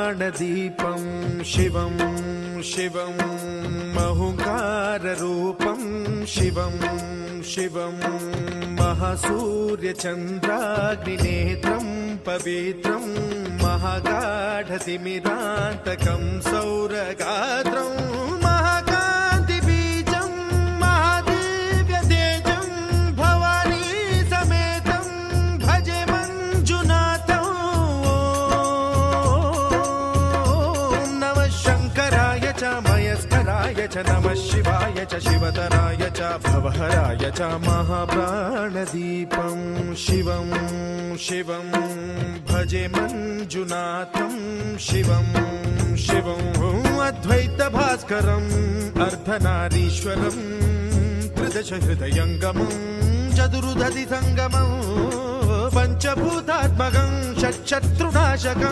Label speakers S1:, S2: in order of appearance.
S1: महाप्राणदीपं शिवं शिवं महुकाररूपं शिवं शिवं महासूर्यचन्द्राग्निनेत्रं पवित्रं महागाढतिमिरान्तकं सौरगात्रं महाकान्तिबीजं महादिव्यतेजं भवानी समेतं भजे मञ्जुनाथं। ॐ नमः शङ्कराय च मयस्कराय च नमः शिवाय च शिवतराय च भवहराय च महाप्राणदीपं शिवं शिवं भजे मञ्जुनाथं शिवं शिवं अद्वैतभास्करम् अर्धनारीश्वरं त्रिदशहृदयङ्गमं चतुर्दधिसङ्गमं पञ्चभूतात्मकं षट्शत्रुनाशकम्।